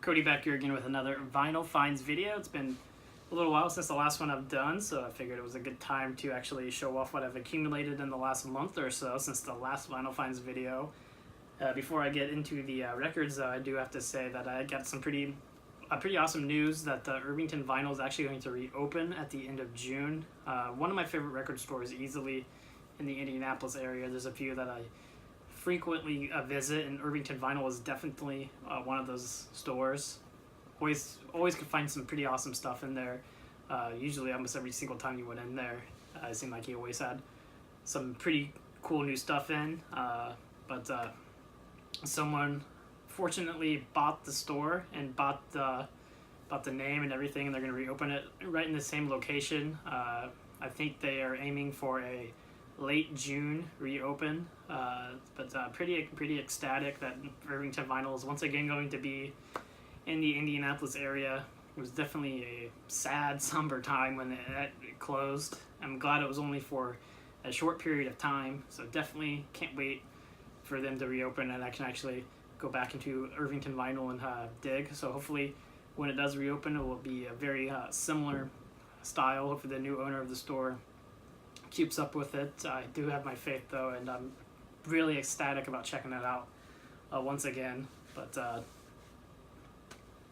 Cody back here again with another Vinyl Finds video. It's been a little while since the last one I've done, so I figured it was a good time to actually show off what I've accumulated in the last month or so since the last Vinyl Finds video. Before I get into the records, I do have to say that I got some pretty awesome news that Irvington Vinyl is actually going to reopen at the end of June. One of my favorite record stores easily in the Indianapolis area. There's a few that I frequently visit, and Irvington Vinyl is definitely one of those stores. Always could find some pretty awesome stuff in there. Usually almost every single time you went in there, it seemed like he always had some pretty cool new stuff in. But someone fortunately bought the store and bought the name and everything, and they're going to reopen it right in the same location. I think they are aiming for a late June reopen, but pretty ecstatic that Irvington Vinyl is once again going to be in the Indianapolis area. It was definitely a sad, somber time when it closed. I'm glad it was only for a short period of time, so definitely can't wait for them to reopen and I can actually go back into Irvington Vinyl and dig. So hopefully when it does reopen, it will be a very similar style. Hopefully the new owner of the store keeps up with it. I do have my faith though, and I'm really ecstatic about checking it out once again. But gonna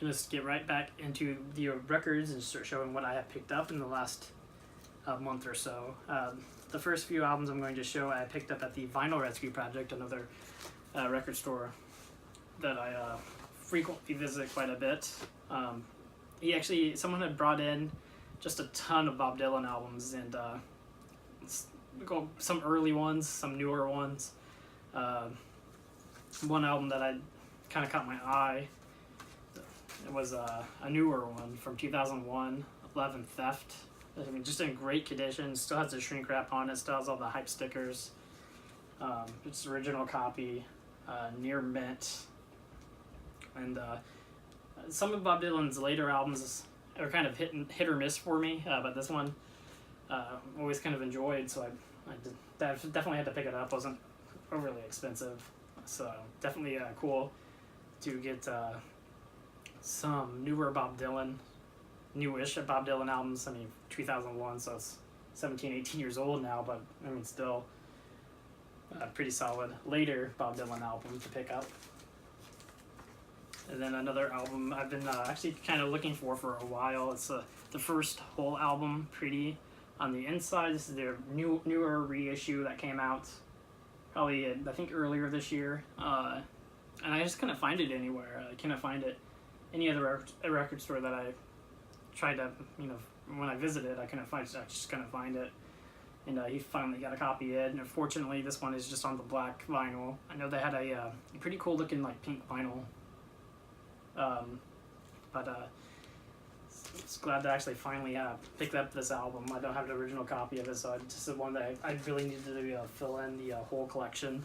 just get right back into the records and start showing what I have picked up in the last month or so. The first few albums I'm going to show I picked up at the Vinyl Rescue Project, another record store that I frequently visit quite a bit. Someone had brought in just a ton of Bob Dylan albums, and some early ones, some newer ones. One album that I kind of caught my eye, it was a newer one from 2001, Love and Theft. I mean, just in great condition. Still has the shrink wrap on it. Still has all the hype stickers. It's original copy, near mint. And some of Bob Dylan's later albums are kind of hit or miss for me, but this one always kind of enjoyed. So I definitely had to pick it up. It wasn't overly expensive, so definitely cool to get some newer Bob Dylan. Newish Bob Dylan albums. I mean, 2001, so it's 17, 18 years old now, but I mean, still a pretty solid later Bob Dylan album to pick up. And then another album I've been actually kind of looking for a while. It's the first whole album, Pretty. On the inside, this is their newer reissue that came out probably, I think, earlier this year. And I just couldn't find it anywhere. I couldn't find it any other record store that I tried to, when I visited, I just couldn't find it. And he finally got a copy in. And unfortunately, this one is just on the black vinyl. I know they had a pretty cool looking like pink vinyl. But just glad to actually finally pick up this album. I don't have an original copy of it, so it's just the one that I really needed to fill in the whole collection.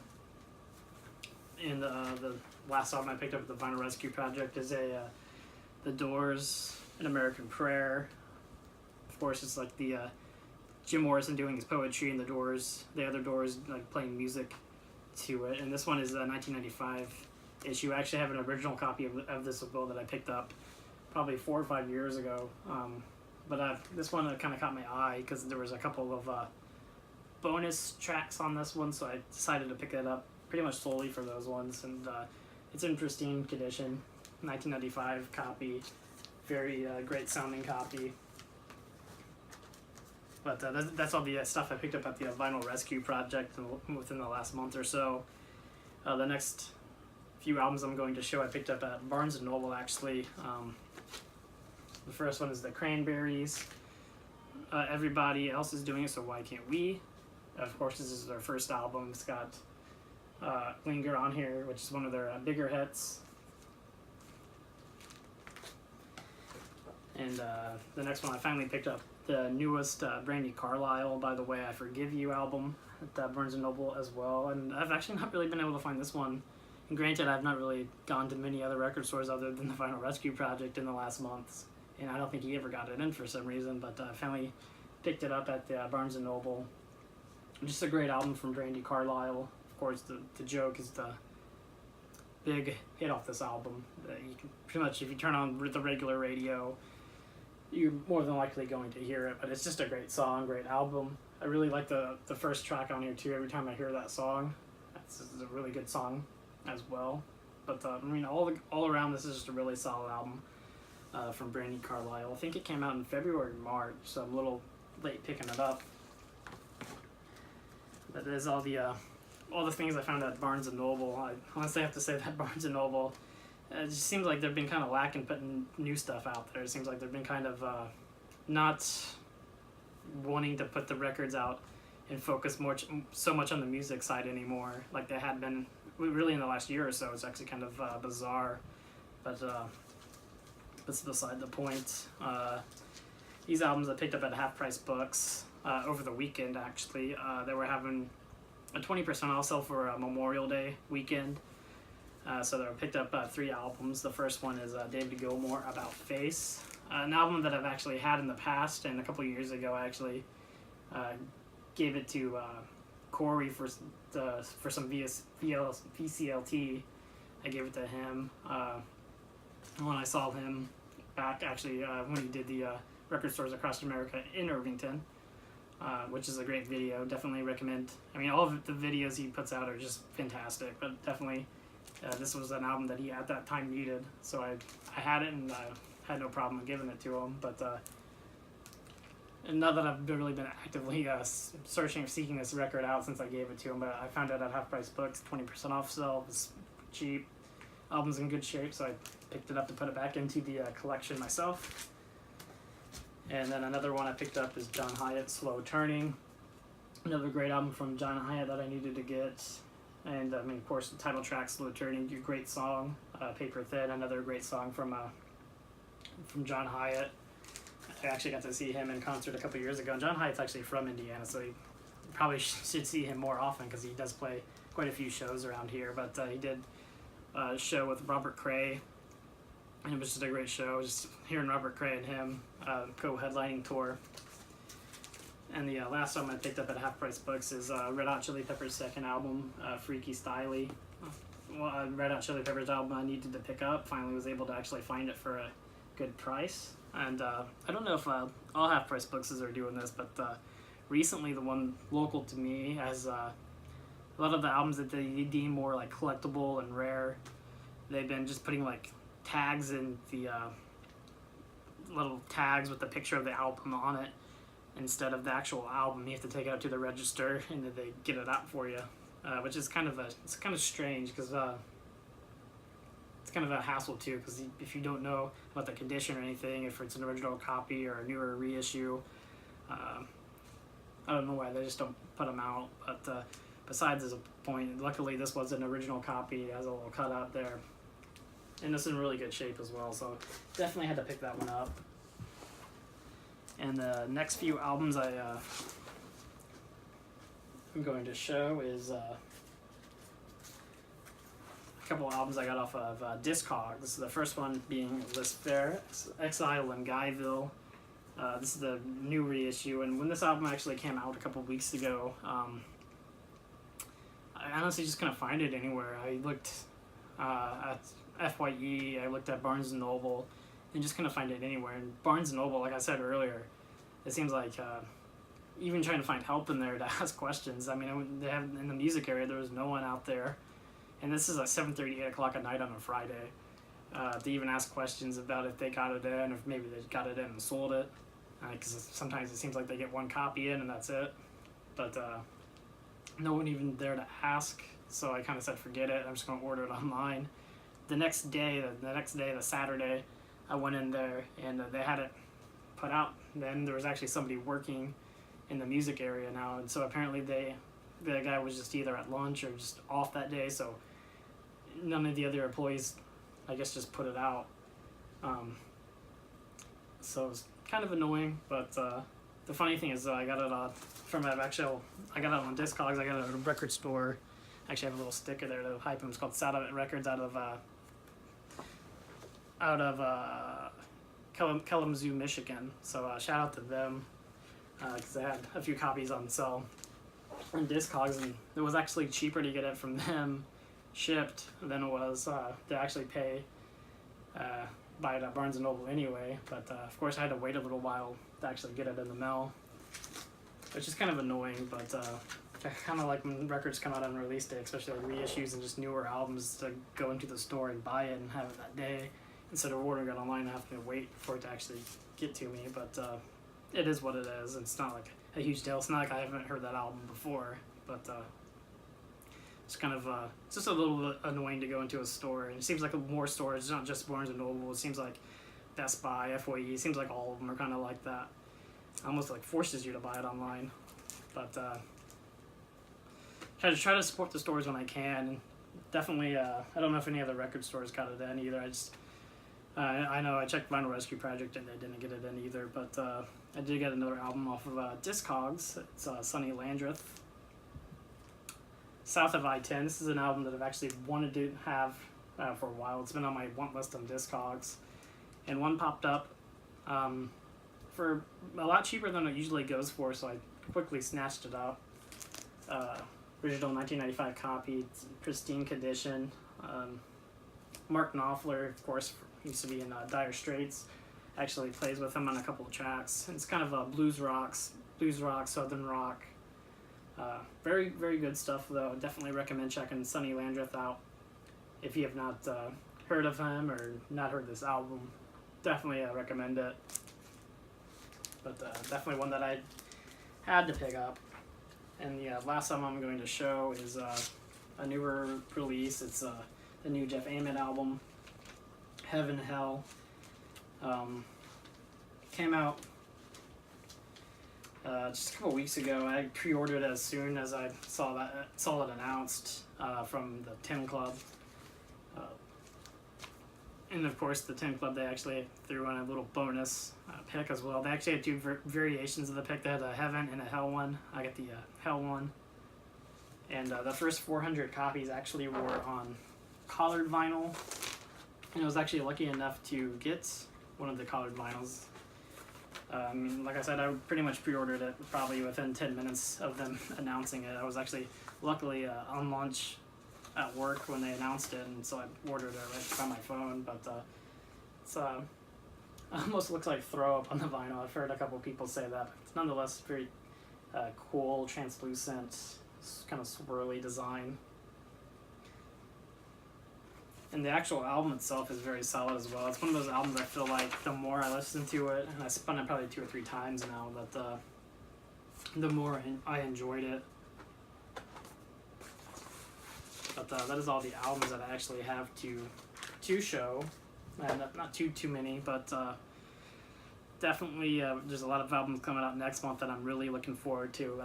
And the last album I picked up at the Vinyl Rescue Project is The Doors, An American Prayer. Of course, it's like the Jim Morrison doing his poetry, and the other Doors like playing music to it. And this one is a 1995 issue. I actually have an original copy of this as well that I picked up probably 4 or 5 years ago. But this one kind of caught my eye because there was a couple of bonus tracks on this one, so I decided to pick it up pretty much solely for those ones. And it's in pristine condition, 1995 copy, very great sounding copy. But that's all the stuff I picked up at the Vinyl Rescue Project within the last month or so. The next few albums I'm going to show I picked up at Barnes & Noble, actually. The first one is the Cranberries. Everybody else is doing it, so why can't we? Of course, this is their first album. It's got Linger on here, which is one of their bigger hits. And the next one I finally picked up, the newest Brandi Carlile, By the Way I Forgive You album at Barnes & Noble as well. And I've actually not really been able to find this one. And granted, I've not really gone to many other record stores other than the Vinyl Rescue Project in the last months. And I don't think he ever got it in for some reason, but I finally picked it up at the Barnes & Noble. Just a great album from Brandi Carlile. Of course, the joke is the big hit off this album. You can pretty much, if you turn on the regular radio, you're more than likely going to hear it. But it's just a great song, great album. I really like the first track on here too. Every time I hear that song, it's a really good song as well. But I mean, all around, this is just a really solid album from Brandi Carlile. I think it came out in February or March, so I'm a little late picking it up. But there's all the things I found at Barnes & Noble. I honestly have to say that Barnes & Noble, it just seems like they've been kind of lacking putting new stuff out there. It seems like they've been kind of not wanting to put the records out and focus so much on the music side anymore, like they had been really in the last year or so. It's actually kind of bizarre, but that's beside the point. These albums I picked up at Half Price Books over the weekend, actually. They were having a 20% off sale for Memorial Day weekend. So they picked up 3 albums. The first one is David Gilmour, About Face, an album that I've actually had in the past, and a couple years ago I actually gave it to Corey for some VCLT. I gave it to him when I saw him back, actually, when he did the Record Stores Across America in Irvington, which is a great video. Definitely recommend. I mean, all of the videos he puts out are just fantastic, but definitely this was an album that he at that time needed, so I had it, and I had no problem giving it to him. But and not that I've really been actively searching or seeking this record out since I gave it to him, but I found it at Half Price Books, 20% off sale. It was cheap. Album's in good shape, so I picked it up to put it back into the collection myself. And then another one I picked up is John Hiatt, Slow Turning. Another great album from John Hiatt that I needed to get. And I mean, of course, the title track, Slow Turning, great song. Paper Thin, another great song from John Hiatt. I actually got to see him in concert a couple years ago. And John Hyatt's actually from Indiana, so you probably should see him more often because he does play quite a few shows around here. But he did a show with Robert Cray, and it was just a great show. Just hearing Robert Cray and him co-headlining tour. And the last album I picked up at Half Price Books is Red Hot Chili Peppers' second album, Freaky Styley. Red Hot Chili Peppers album I needed to pick up. Finally was able to actually find it for a good price. And I don't know if all Half Price Books are doing this, but recently the one local to me has a lot of the albums that they deem more like collectible and rare. They've been just putting like tags in the little tags with the picture of the album on it instead of the actual album. You have to take it out to the register and then they get it out for you, which is kind of strange because it's kind of a hassle too, because if you don't know about the condition or anything, if it's an original copy or a newer reissue, I don't know why they just don't put them out. But besides this point, luckily this was an original copy. It has a little cutout there, and it's in really good shape as well, so definitely had to pick that one up. And the next few albums I'm going to show is a couple albums I got off of Discogs. The first one being Lisp Fair, Exile in Guyville. This is the new reissue, and when this album actually came out a couple weeks ago, I honestly just couldn't find it anywhere. I looked at FYE, I looked at Barnes & Noble, and just couldn't find it anywhere. And Barnes & Noble, like I said earlier, it seems like even trying to find help in there to ask questions. I mean, they have in the music area, there was no one out there. And this is like 7:30, 8 o'clock at night on a Friday. To even ask questions about if they got it in, or if maybe they got it in and sold it. Because sometimes it seems like they get one copy in and that's it. But no one even there to ask. So I kind of said, forget it. I'm just going to order it online. The next day, the Saturday, I went in there and they had it put out. Then there was actually somebody working in the music area now. And so apparently the guy was just either at lunch or just off that day. So none of the other employees, I guess, just put it out. So it was kind of annoying, but the funny thing is I got it I got it on Discogs. I got it at a record store. Actually, I have a little sticker there to hype them. It's called Satellite Records out of Kalamazoo, Michigan. So shout out to them because they had a few copies on sale on Discogs, and it was actually cheaper to get it from them shipped than it was to actually pay buy it at Barnes & Noble anyway, but of course I had to wait a little while to actually get it in the mail, which is kind of annoying, but I kind of like when records come out on release day, especially like reissues and just newer albums, to go into the store and buy it and have it that day instead of ordering it online and having to wait for it to actually get to me. But it is what it is. It's not like a huge deal. It's not like I haven't heard that album before, but it's kind of it's just a little bit annoying to go into a store, and it seems like more stores, not just Barnes & Noble, it seems like Best Buy, FYE, it seems like all of them are kind of like that. Almost like forces you to buy it online. But try to support the stores when I can. Definitely, I don't know if any other record stores got it in either. I know I checked Vinyl Rescue Project and they didn't get it in either, but I did get another album off of Discogs. It's Sonny Landreth, South of I-10. This is an album that I've actually wanted to have for a while. It's been on my want list on Discogs, and one popped up for a lot cheaper than it usually goes for, so I quickly snatched it up. Original 1995 copy, pristine condition. Mark Knopfler, of course, used to be in Dire Straits. Actually plays with him on a couple of tracks. It's kind of a blues rock, southern rock. Very, very good stuff, though. Definitely recommend checking Sonny Landreth out if you have not heard of him or not heard this album. Definitely recommend it. But definitely one that I had to pick up. And the last album I'm going to show is a newer release. It's the new Jeff Ament album, Heaven Hell. Came out just a couple weeks ago. I pre-ordered it as soon as I saw it announced from the Tin Club. And of course, the Tin Club, they actually threw in a little bonus pick as well. They actually had two variations of the pick. They had a Heaven and a Hell one. I got the Hell one. And the first 400 copies actually were on collared vinyl. And I was actually lucky enough to get one of the collared vinyls. Like I said, I pretty much pre-ordered it probably within 10 minutes of them announcing it. I was actually luckily on lunch at work when they announced it, and so I ordered it right from my phone. But it's almost looks like throw up on the vinyl. I've heard a couple people say that, but it's nonetheless very cool, translucent, kind of swirly design. And the actual album itself is very solid as well. It's one of those albums I feel like the more I listen to it, and I spun it probably 2 or 3 times now, that the more I enjoyed it. But that is all the albums that I actually have to show. And not too many, but definitely there's a lot of albums coming out next month that I'm really looking forward to.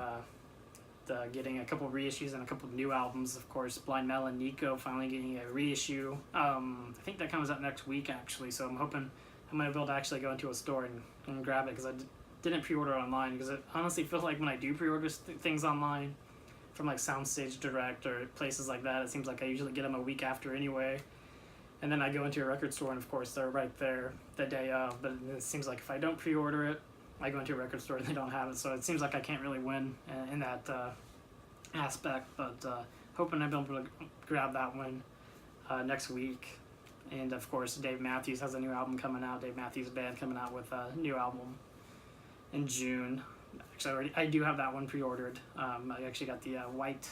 Getting a couple reissues and a couple new albums. Of course, Blind Melon Nico finally getting a reissue. I think that comes out next week actually, so I'm hoping I'm going to be able to actually go into a store and grab it, because I didn't pre-order online, because it honestly feels like when I do pre-order things online from like Soundstage Direct or places like that, it seems like I usually get them a week after anyway. And then I go into a record store and of course they're right there the day of, but it seems like if I don't pre-order it, I go into a record store and they don't have it, so it seems like I can't really win in that aspect, but hoping I'll be able to grab that one next week. And of course, Dave Matthews has a new album coming out. Dave Matthews Band coming out with a new album in June. Actually, I do have that one pre-ordered. I actually got the white.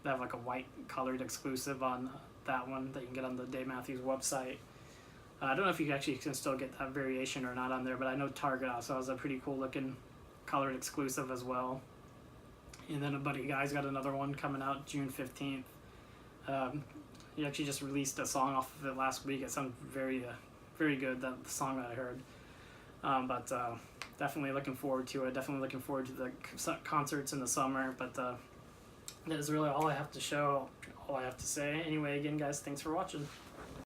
They have like a white colored exclusive on that one that you can get on the Dave Matthews website. I don't know if you actually can still get that variation or not on there, but I know Target also has a pretty cool looking colored exclusive as well. And then a buddy guy's got another one coming out June 15th. He actually just released a song off of it last week. It sounded very, very good, the song that I heard. But definitely looking forward to it. Definitely looking forward to the concerts in the summer. But that is really all I have to show, all I have to say. Anyway, again, guys, thanks for watching.